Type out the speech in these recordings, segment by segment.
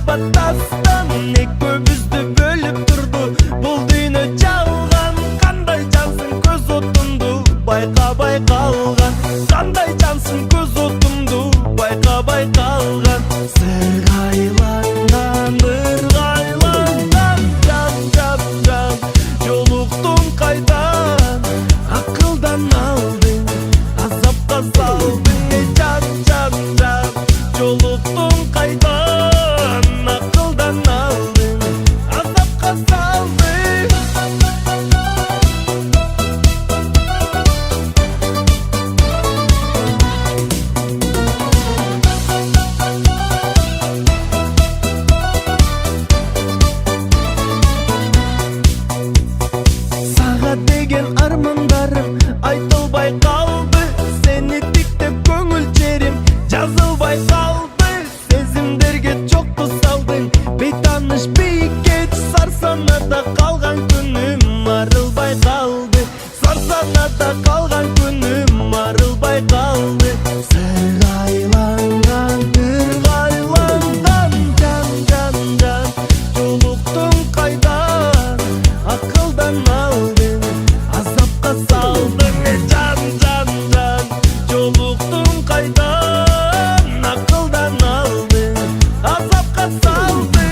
батастан экөөбүздү бөлүп турду бул дүйнө жалган. Кандай жансың көз отумду байкабай калган, кандай жансың көз отумду байкабай калган. Сыргайланган, ыргайланган, жан жан жан жолуктуң кайдан, акылдан алдың, азапка салдың, жан жан жан жолуктуң кайдан, акылдан алдың, азапка салдың. Сага деген армандарым айтылбай калды, сени тиктеп көңүл жерим жазылбай калды. Сезимдерге чокку салдың, бейтаныш бийикке, сарсанада калган күнүм арылбай калды, сарсанада калган күнүм арылбай калды. Сыргайланган, ыргайланган, жан жан жан жолуктуң кайдан, акылдан алдың, азапка салдың, жан жан жан жолуктуң кайдан, акылдан алдың, азапка салдың.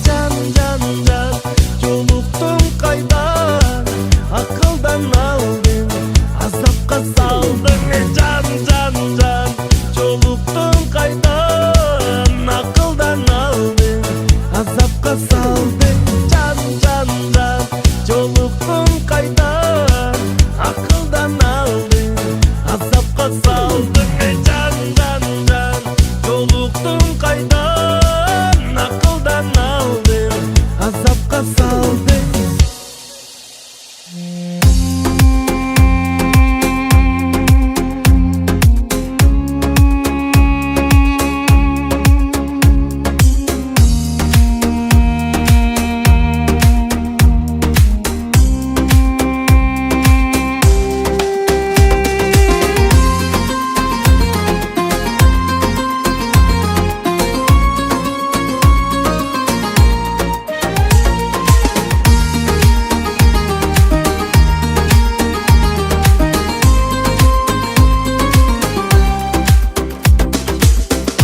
Жан жан жан жолуктуң кайдан, акылдан алдың, азапка салдың, жан жан жан жолуктуң кайдан, акылдан алдың, азапка салдың, жан жан жан жолуктуң кайдан, акылдан алдың, азапка салдың, жан жан жан жолуктуң кайдан, акылдан алдың, азапка салдың.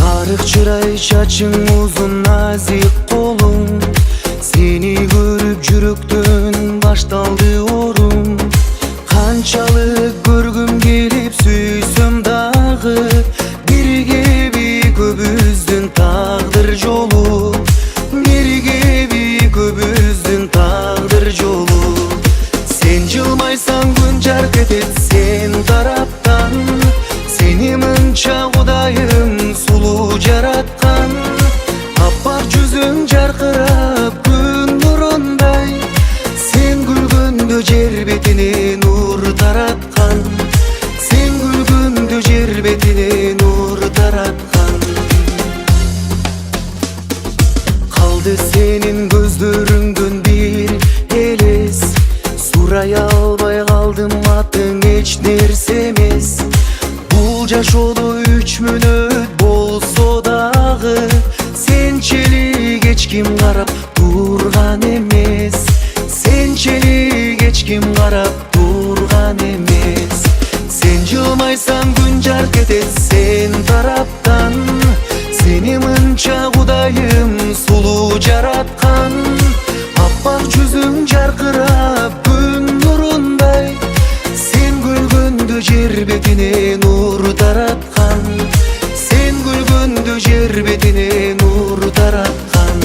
Арык чырай, чачың узун, назик колуң, сени көрүп жүрөктөн башталды орум. Канчалык көргүм келип сүйсөм дагы, бирге экөөбүздүн тагдыр жолу, бирге экөөбүздүн тагдыр жолу. Сен жылмайсаң күн жарк этет сен тараптан, сени мынча Кудайым сулуу жараткан. Аппак жүзүң жаркырап күн нурундай, сен күлгөндө жер бетине нур тараткан, сен күлгөндө жер бетине нур тараткан. Калды сенин көздөрүңдөн бир элес, сурай албай калдым, атың эч нерсе эмес. Бул жашоодо 3 мүнөт болсо дагы, сенчелик эч ким карап турган эмес, сенчелик эч ким карап турган эмес. Сен жылмайсаң күн жарк этет сен тараптан, сени мынча Кудайым сулуу жараткан. Аппак жүзүң жаркырап күн нурундай, сен күлгөндө жер бетине нур тараткан, сен күлгөндө жер бетине нур тараткан.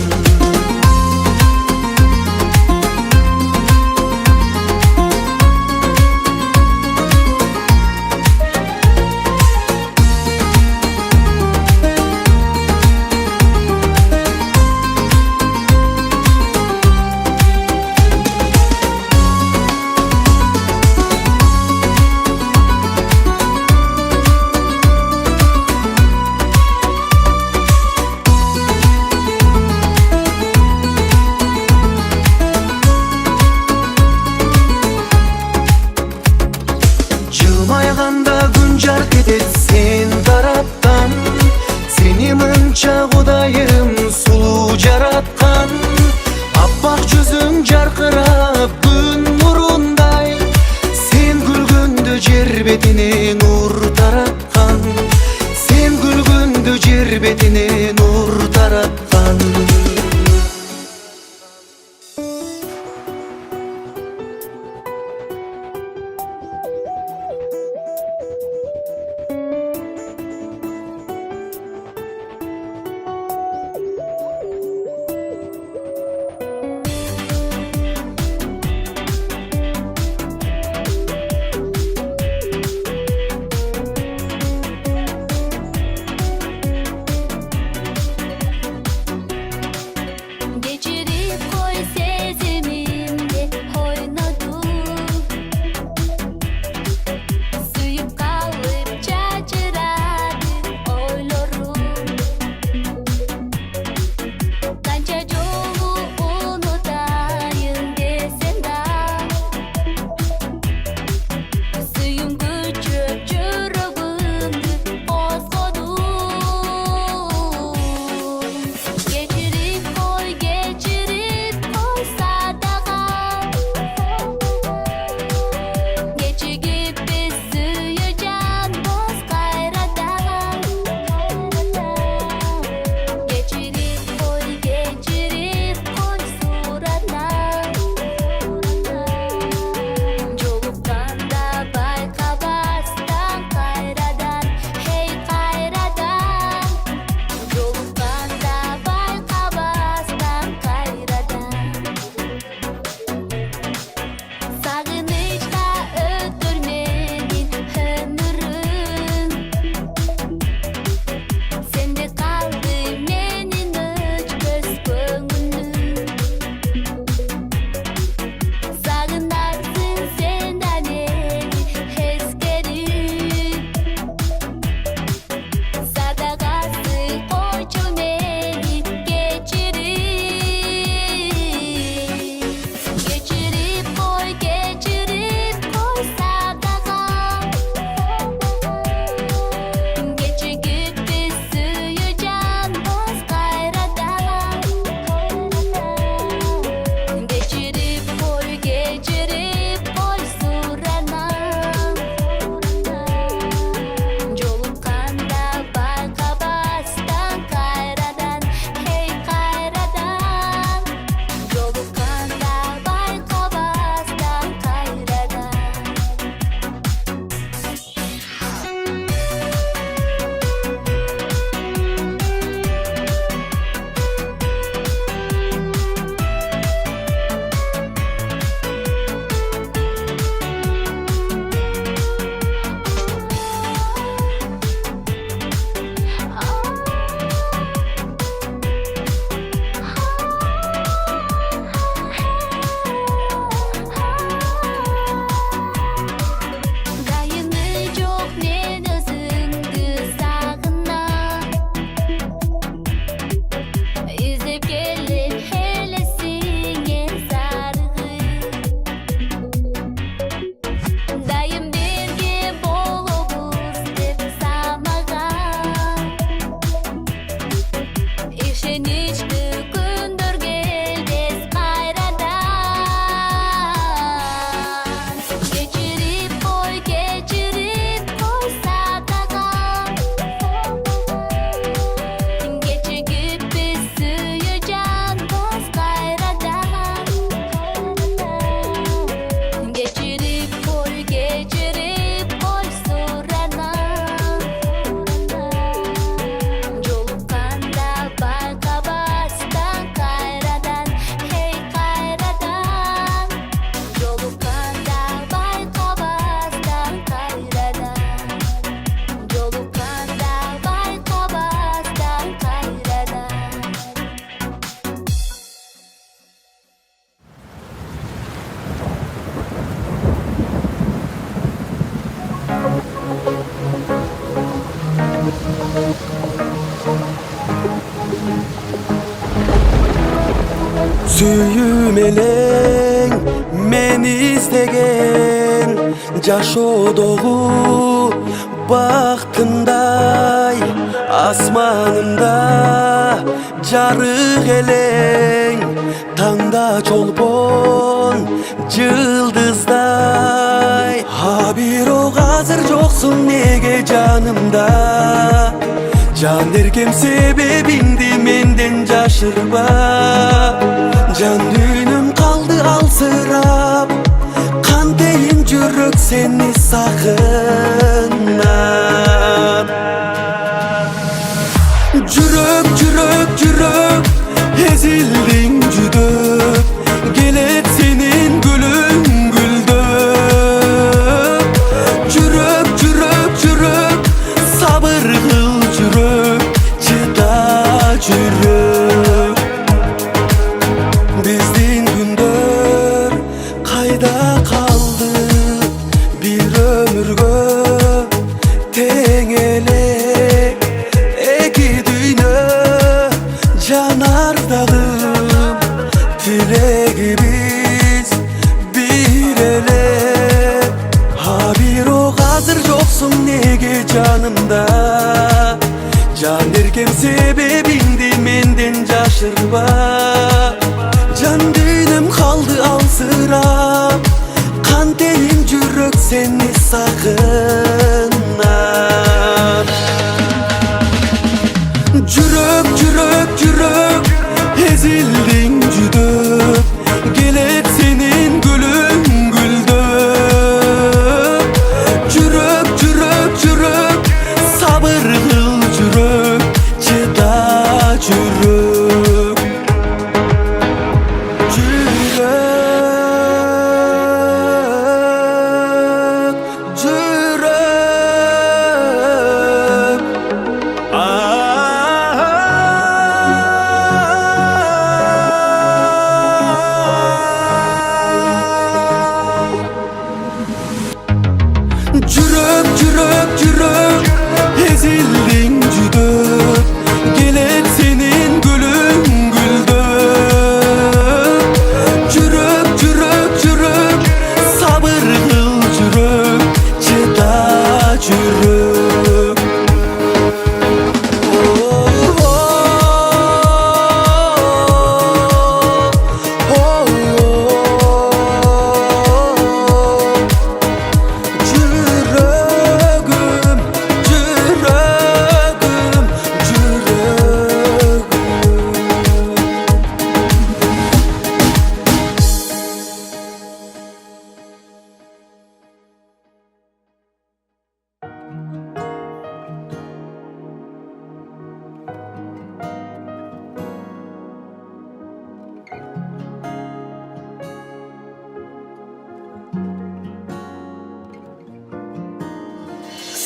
Сүйүмелең мени издеген жашоодогу бактымдай асманымда жарык элең таңда чолпон жылдыздай а бирок азыр жоксуң неге жанымда жан эркем себебиңди менден жашырба жан дүйнөм калды алсырап кантейин жүрөк сени сагынат жүрөк жүрөк жүрөк эзилдиң жүдөп келет сенин гүлүң гүлдөп жүрөк жүрөк жүрөк сабыр кыл жүрөк чыда жүрөк биздин күндөр кайда калды бир өмүргө тең элек эки дүйнө жанардагым тилегибиз бир эле а бирок азыр жоксуң неге жанымда жан эркем себебиңди менден жашырба жан дүйнөм калды алсырап кантейин жүрөк сени сагынат жүрөк жүрөк жүрөк эзилдиң жүдөп келет сенин гүлүң гүлдөп жүрөк жүрөк жүрөк сабыр кыл жүрөк чыда жүрөк жүрөк жүрөк жүрөк жүрөк жүрөк эзилдиң жүдөп келет сенин гүлүң гүлдөп жүрөк жүрөк жүрөк сабыр кыл жүрөк чыда жүрөк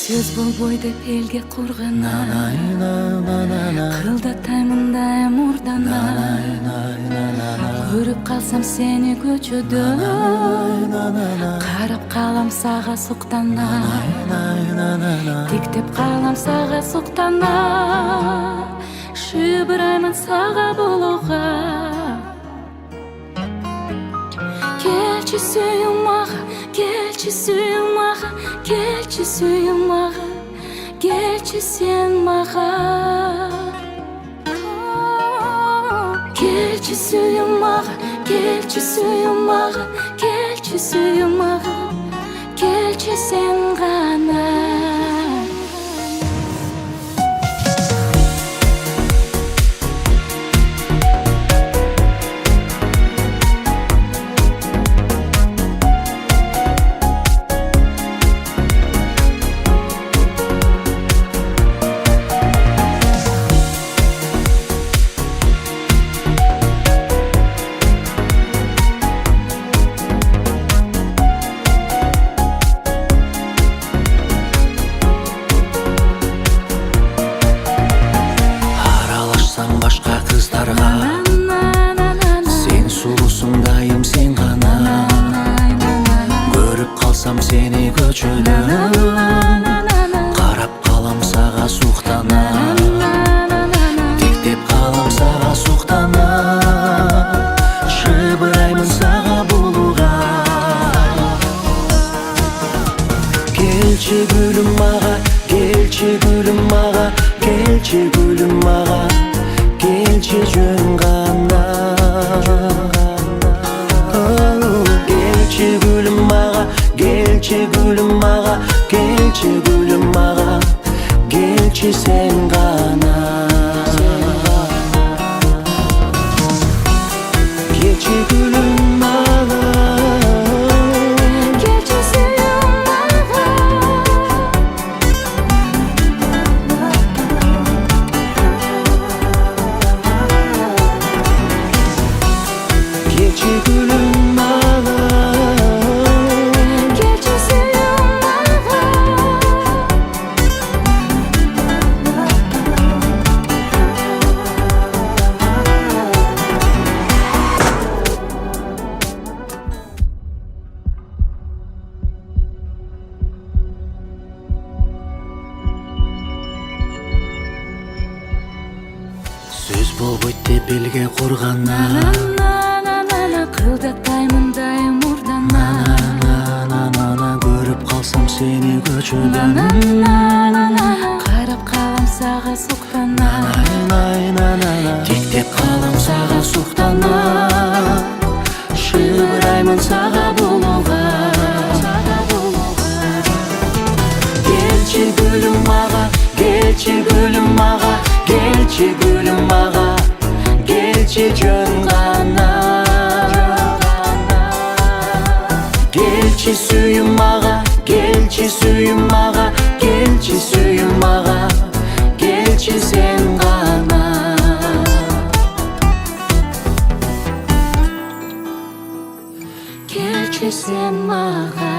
Сөз болбой деп элге кургана кырылдатаймын да мурдана көрүп калсам сени көчөдө карап калам сага суктана тиктеп калам сага суктана шыбыраймын сага болууга келчи сүйүң мага келчи сүйүң мага келчи сүйүң мага келчи сен мага келчи сүйүң мага келчи сүйүң мага келчи сүйүң мага келчи сен гана келчи гүлүм мага, келчи гүлүм мага, келчи сен гана. Келчи гүлүм мага, келчи сүйүм мага. келчи гүлүм мага, Келчи сүйүм мага. сөз болбойт деп элге курганна. Кылдатпаймын дайым мурдана. Көрүп калсам сени көчөдөн. Карап калам сага суктана. Тиктеп калам сага суктана. Шыбыраймын сага булууга. Келчи гүлүм мага, келчи гүлүм мага, келчи гүлүм мага, келчи жөн гана. Келчи сүйүм мага, келчи сүйүм мага, келчи сүйүм мага, келчи сен гана. Келчи сен мага.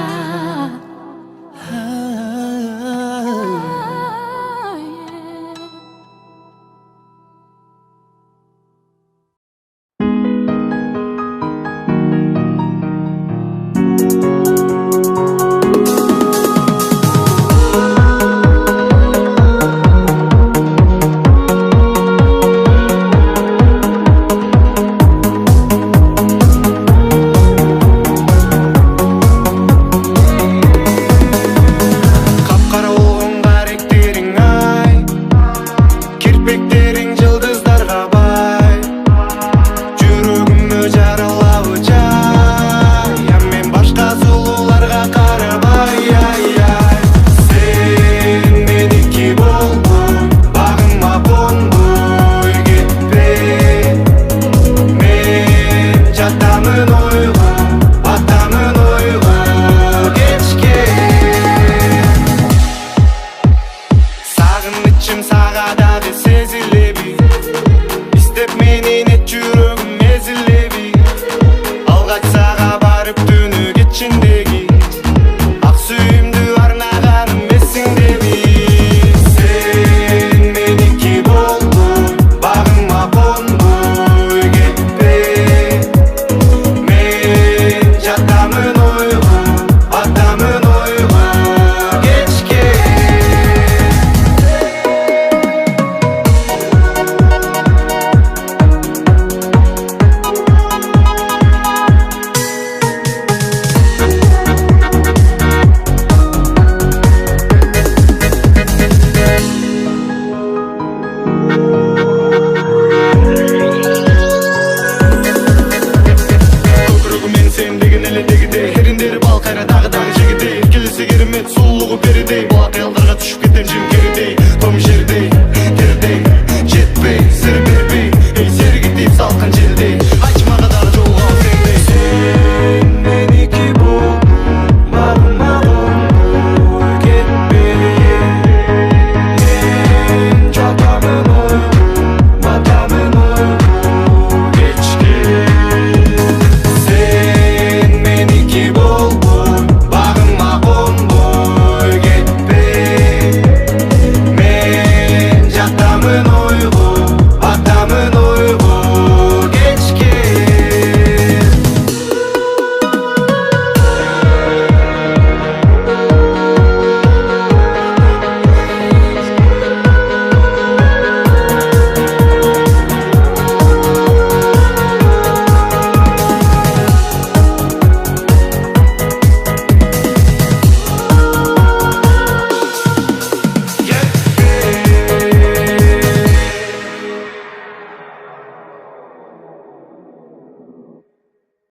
Капкара болгон каректериң ай, кирпектериң жылдыздарга бай. Жүрөгүмдү жаралабы жай, мен башка сулууларга карабай. Сен меники болдуң, багыма коңдуй кетпе. Мен жатамын ойго,